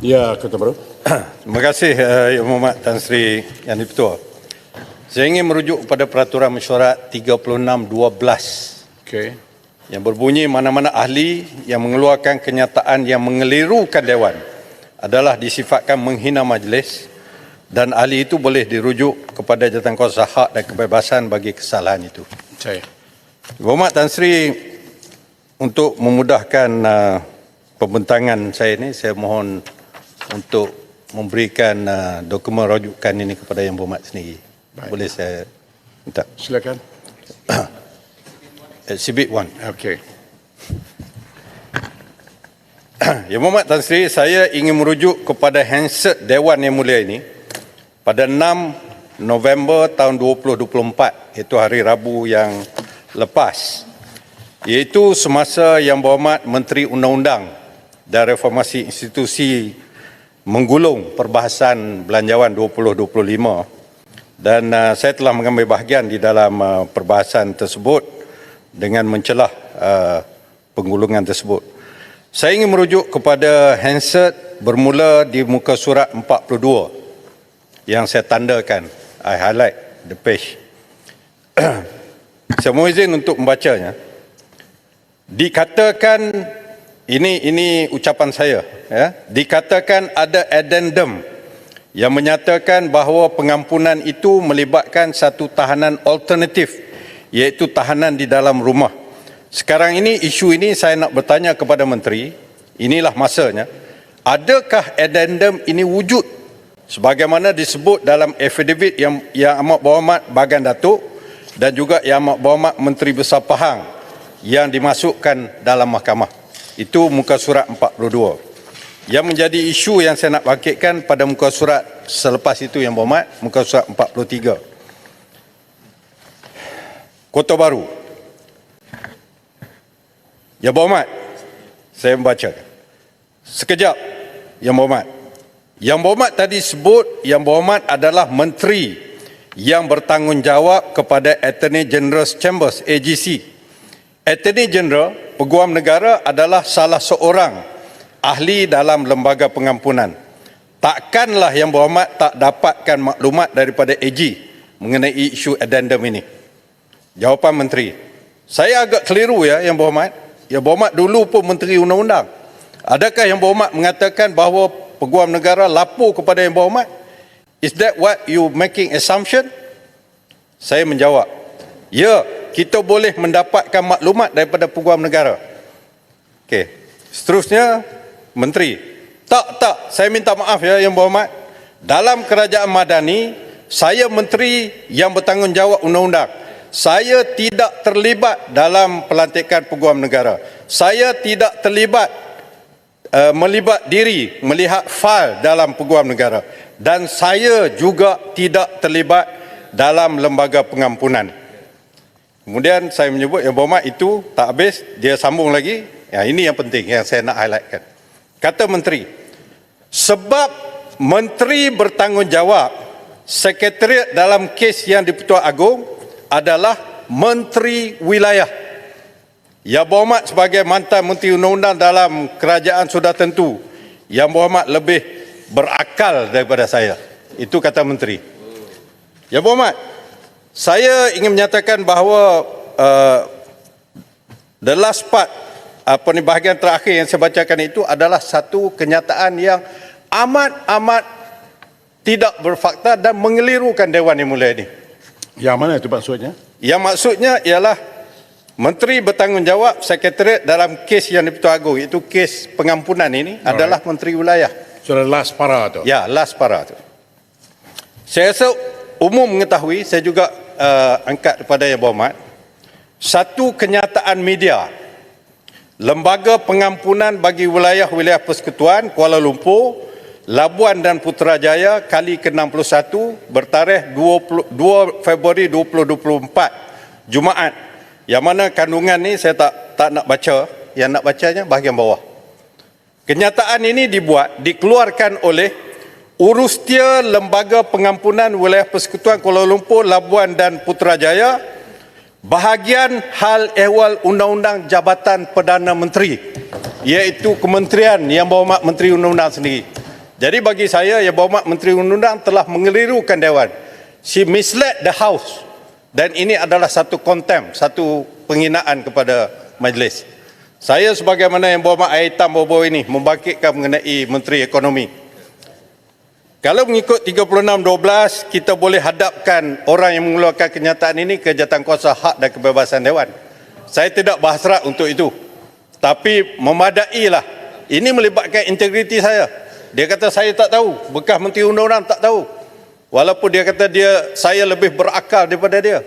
Ya, Ketua Baru. Terima kasih Yang Berhormat Tan Sri Yang di-Pertua. Saya ingin merujuk kepada Peraturan Mesyuarat 36/12 yang berbunyi mana-mana ahli yang mengeluarkan kenyataan yang mengelirukan Dewan adalah disifatkan menghina majlis dan ahli itu boleh dirujuk kepada Jawatankuasa Hak dan Kebebasan bagi kesalahan itu. Saya. Yang Berhormat Tan Sri, untuk memudahkan pembentangan saya ini, saya mohon untuk memberikan dokumen rujukan ini kepada Yang Berhormat sendiri. Baik. Boleh saya minta? Silakan. Exhibit 1. Okey. Yang Berhormat Tan Sri, saya ingin merujuk kepada Hansard Dewan Yang Mulia ini pada 6 November tahun 2024, iaitu hari Rabu yang lepas, iaitu semasa Yang Berhormat Menteri Undang-Undang dan Reformasi Institusi menggulung perbahasan Belanjawan 2025, dan saya telah mengambil bahagian di dalam perbahasan tersebut dengan mencelah penggulungan tersebut. Saya ingin merujuk kepada Hansard bermula di muka surat 42 yang saya tandakan, I highlight the page. Saya mohon izin untuk membacanya. Dikatakan, ini ucapan saya, ya, dikatakan ada addendum yang menyatakan bahawa pengampunan itu melibatkan satu tahanan alternatif, iaitu tahanan di dalam rumah. Sekarang ini, isu ini saya nak bertanya kepada Menteri, inilah masanya, adakah addendum ini wujud sebagaimana disebut dalam affidavit yang Amat Berhormat Bagan Datuk dan juga Yang Amat Berhormat Menteri Besar Pahang yang dimasukkan dalam mahkamah. Itu muka surat 42. Yang menjadi isu yang saya nak bangkitkan pada muka surat selepas itu Yang Berhormat, muka surat 43. Kota Baru. Yang Berhormat, saya membaca. Sekejap, Yang Berhormat. Yang Berhormat tadi sebut Yang Berhormat adalah menteri yang bertanggungjawab kepada Attorney General's Chambers, AGC. Attorney General, Peguam Negara adalah salah seorang ahli dalam lembaga pengampunan. Takkanlah Yang Berhormat tak dapatkan maklumat daripada AG mengenai isu addendum ini? Jawapan Menteri, saya agak keliru ya Yang Berhormat. Yang Berhormat dulu pun Menteri Undang-Undang. Adakah Yang Berhormat mengatakan bahawa Peguam Negara lapor kepada Yang Berhormat? Is that what you making assumption? Saya menjawab, ya, kita boleh mendapatkan maklumat daripada Peguam Negara. Okey. Seterusnya, Menteri, tak, saya minta maaf ya Yang Berhormat. Dalam Kerajaan Madani, saya menteri yang bertanggungjawab undang-undang. Saya tidak terlibat dalam pelantikan Peguam Negara. Saya tidak terlibat melibat diri melihat fail dalam Peguam Negara, dan saya juga tidak terlibat dalam lembaga pengampunan. Kemudian saya menyebut Yang Berhormat itu tak habis, dia sambung lagi. Ya, ini yang penting yang saya nak highlightkan. Kata Menteri, sebab Menteri bertanggungjawab Sekretariat dalam kes yang di-Pertuan Agong adalah Menteri Wilayah. Yang Berhormat sebagai mantan Menteri Undang-Undang dalam kerajaan sudah tentu Yang Berhormat lebih berakal daripada saya. Itu kata Menteri. Yang Berhormat, saya ingin menyatakan bahawa the last part, bahagian terakhir yang saya bacakan itu adalah satu kenyataan yang amat tidak berfakta dan mengelirukan Dewan Yang Mulia ini. Yang mana itu maksudnya? Yang maksudnya ialah Menteri bertanggungjawab Sekretariat dalam kes yang di-Pertuan Agong, iaitu kes pengampunan ini, adalah Menteri Wilayah. Sudah last para tu. Ya, last para tu. Saya rasa umum mengetahui, saya juga angkat kepada Yang Berhormat, satu kenyataan media, Lembaga Pengampunan bagi Wilayah-Wilayah Persekutuan Kuala Lumpur, Labuan dan Putrajaya kali ke-61 bertarikh 2 Februari 2024, Jumaat, yang mana kandungan ni saya tak nak baca, yang nak bacanya bahagian bawah. Kenyataan ini dikeluarkan oleh Urustia Lembaga Pengampunan Wilayah Persekutuan Kuala Lumpur, Labuan dan Putrajaya, bahagian hal ehwal Undang-Undang Jabatan Perdana Menteri, iaitu Kementerian Yang Berhormat Menteri Undang-Undang sendiri. Jadi bagi saya, Yang Berhormat Menteri Undang-Undang telah mengelirukan Dewan. She misled the House. Dan ini adalah satu contempt, satu penghinaan kepada majlis. Saya sebagaimana Yang Berhormat Air Hitam baru-baru ini membangkitkan mengenai Menteri Ekonomi. Kalau mengikut 36.12, kita boleh hadapkan orang yang mengeluarkan kenyataan ini ke Jawatankuasa Hak dan Kebebasan Dewan. Saya tidak berhasrat untuk itu. Tapi memadailah. Ini melibatkan integriti saya. Dia kata saya tak tahu. Bekas Menteri Undang-Undang tak tahu. Walaupun dia kata saya lebih berakal daripada dia.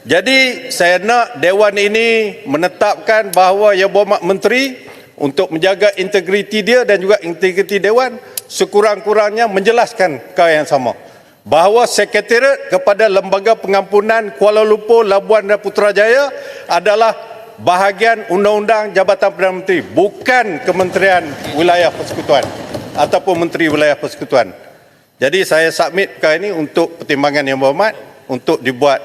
Jadi saya nak Dewan ini menetapkan bahawa Yang Berhormat Menteri untuk menjaga integriti dia dan juga integriti Dewan, sekurang-kurangnya menjelaskan perkara yang sama. Bahawa Sekretariat kepada Lembaga Pengampunan Kuala Lumpur, Labuan dan Putrajaya adalah bahagian Undang-Undang Jabatan Perdana Menteri, bukan Kementerian Wilayah Persekutuan ataupun Menteri Wilayah Persekutuan. Jadi saya submit perkara ini untuk pertimbangan Yang Berhormat untuk dibuat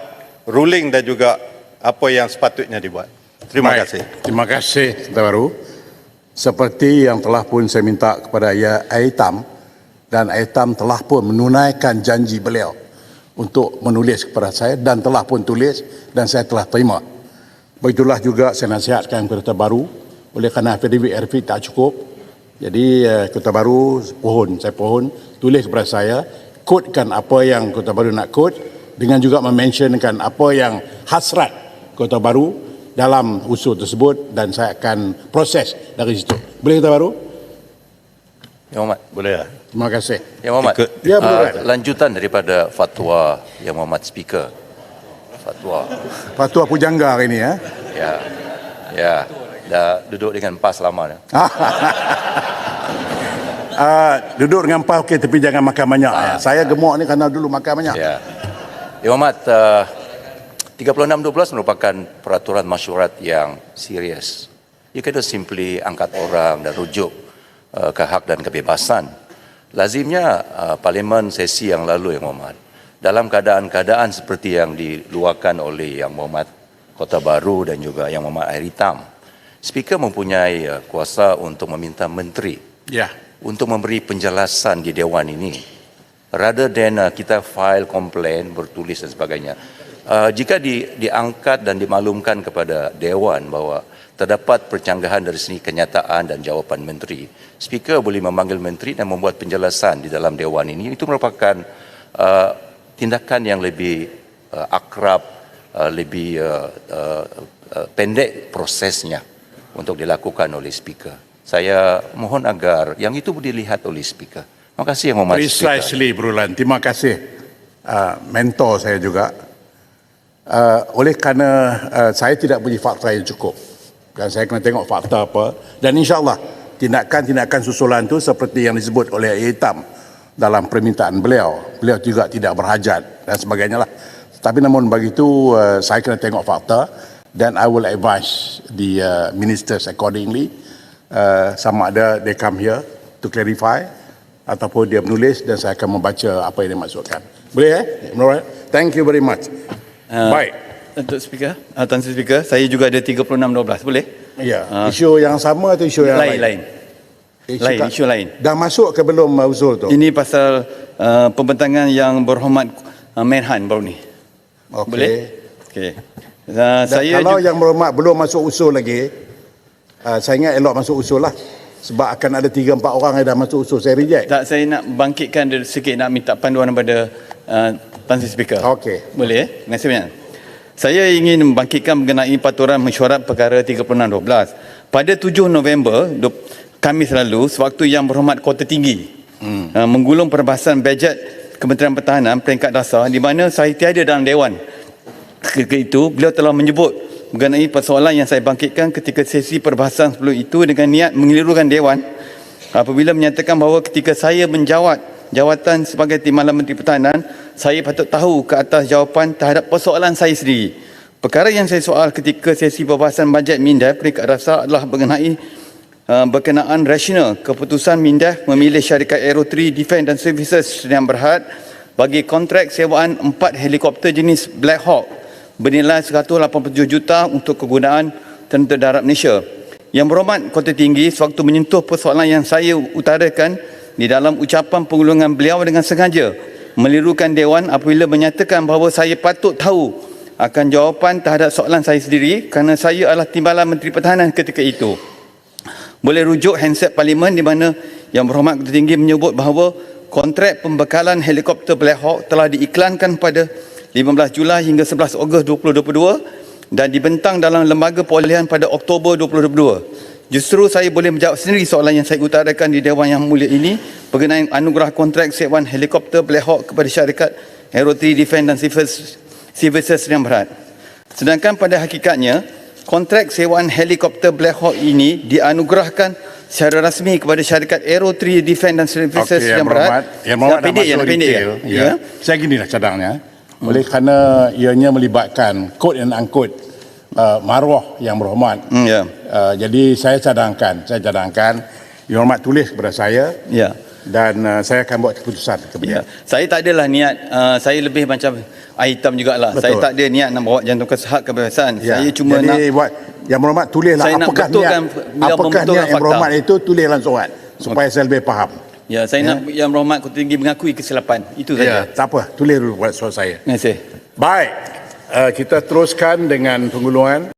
ruling dan juga apa yang sepatutnya dibuat. Terima kasih. Terima kasih, Tuan Baru. Seperti yang telah pun saya minta kepada Air Hitam, dan Air Hitam telah pun menunaikan janji beliau untuk menulis kepada saya dan telah pun tulis dan saya telah terima. Begitulah juga saya nasihatkan kepada Tuan Baru, oleh kerana affidavit RP tak cukup. Jadi Kota Baru saya pohon tulis kepada saya, kodekan apa yang Kota Baru nak kod dengan juga mementionkan apa yang hasrat Kota Baru dalam usul tersebut dan saya akan proses dari situ. Boleh Kota Baru? Yang Berhormat. Boleh lah. Terima kasih. Yang Berhormat. Ya, boleh. Lanjutan daripada fatwa Yang Berhormat Speaker. Fatwa pujangga hari ini ya. Ya. Dah duduk dengan PAS lama dah. Duduk dengan PAS okey tapi jangan makan banyak. Saya gemuk ni kerana dulu makan banyak. Ya. Yang Berhormat, 3612 merupakan peraturan masyurat yang serius. You cannot simply angkat orang dan rujuk ke hak dan kebebasan. Lazimnya Parlimen sesi yang lalu Yang Berhormat, dalam keadaan-keadaan seperti yang diluahkan oleh Yang Berhormat Kota Baru dan juga Yang Berhormat Air Hitam, Speaker mempunyai kuasa untuk meminta menteri untuk memberi penjelasan di Dewan ini. Rather than kita file komplain, bertulis dan sebagainya. Jika diangkat dan dimaklumkan kepada Dewan bahawa terdapat percanggahan dari segi kenyataan dan jawapan menteri, Speaker boleh memanggil menteri dan membuat penjelasan di dalam Dewan ini. Itu merupakan tindakan yang lebih akrab, lebih pendek prosesnya untuk dilakukan oleh Speaker. Saya mohon agar yang itu dilihat oleh Speaker. Terima kasih Yang Berhormat Speaker. Precisely Berulan. Terima kasih mentor saya juga. Oleh kerana saya tidak punya fakta yang cukup dan saya kena tengok fakta apa, dan insyaAllah tindakan-tindakan susulan itu seperti yang disebut oleh Air Hitam dalam permintaan beliau juga tidak berhajat dan sebagainya lah. Tapi namun begitu saya kena tengok fakta dan I will advise the ministers accordingly, sama ada they come here to clarify ataupun dia menulis dan saya akan membaca apa yang dimaksudkan. Boleh Alright. Thank you very much. Baik. Untuk Speaker, Tuan Speaker, saya juga ada 3612, boleh? Ya. Isu yang sama atau isu yang lain? Lain. Isu lain. Dah masuk ke belum usul tu? Ini pasal pembentangan Yang Berhormat Menhan baru ni. Okey. Boleh? Okey. Saya kalau Yang Berhormat belum masuk usul lagi, saya ingat elok masuk usul lah. Sebab akan ada 3-4 orang yang dah masuk usul, saya reject. Tak, saya nak bangkitkan sikit, nak minta panduan daripada Tuan Speaker. Okey. Boleh? Terima kasih banyak. Saya ingin membangkitkan mengenai peraturan mesyuarat perkara 3612. Pada 7 November, Khamis lalu, sewaktu Yang Berhormat Kota Tinggi menggulung perbahasan bajet Kementerian Pertahanan peringkat dasar di mana saya tiada dalam Dewan. Ketika itu, beliau telah menyebut mengenai persoalan yang saya bangkitkan ketika sesi perbahasan sebelum itu dengan niat mengelirukan Dewan apabila menyatakan bahawa ketika saya menjawat jawatan sebagai Timbalan Menteri Pertahanan, saya patut tahu ke atas jawapan terhadap persoalan saya sendiri. Perkara yang saya soal ketika sesi perbahasan bajet MINDEF peringkat dasar adalah mengenai berkenaan rasional keputusan MINDEF memilih syarikat Aero 3 Defence dan Services Sdn Bhd bagi kontrak sewaan 4 helikopter jenis Black Hawk bernilai 187 juta untuk kegunaan Tentera Darat Malaysia. Yang Berhormat Kota Tinggi sewaktu menyentuh persoalan yang saya utarakan di dalam ucapan pengulungan beliau dengan sengaja melirukan Dewan apabila menyatakan bahawa saya patut tahu akan jawapan terhadap soalan saya sendiri kerana saya adalah Timbalan Menteri Pertahanan ketika itu. Boleh rujuk handset Parlimen di mana Yang Berhormat Ketua Tinggi menyebut bahawa kontrak pembekalan helikopter Black Hawk telah diiklankan pada 15 Julai hingga 11 Ogos 2022 dan dibentang dalam Lembaga Perolehan pada Oktober 2022. Justru saya boleh menjawab sendiri soalan yang saya utarakan di Dewan Yang Mulia ini berkenaan anugerah kontrak sewaan helikopter Black Hawk kepada syarikat Aero 3 Defence dan Services Sdn Bhd. Sedangkan pada hakikatnya, kontrak sewaan helikopter Black Hawk ini dianugerahkan secara rasmi kepada syarikat Aero 3 Defence dan Services Sdn Bhd. Yang Berhormat dah masuk pendek detail. ya. Saya ginilah cadangnya. Oleh kerana ianya melibatkan kod dan angkut maruah Yang Berhormat. Ya. Jadi saya cadangkan Yang Berhormat tulis kepada saya Ya. dan saya akan buat keputusan kepada Ya. Saya tak adalah niat, saya lebih macam hitam jugalah. Betul. Saya tak ada niat nak bawa jantung kesihatan kebebasan. Ya. Saya cuma Jadi, nak buat Yang Berhormat tulislah Saya nak apakah betulkan niat, beliau apakah membetulkan niat Yang fakta. Berhormat itu tulis dalam surat supaya saya lebih faham. Ya, saya nak Yang Berhormat Ketua Tinggi mengakui kesilapan. Itu Ya, saja. tak apa, tulis dulu buat surat saya. Terima kasih. Baik, kita teruskan dengan penguluan.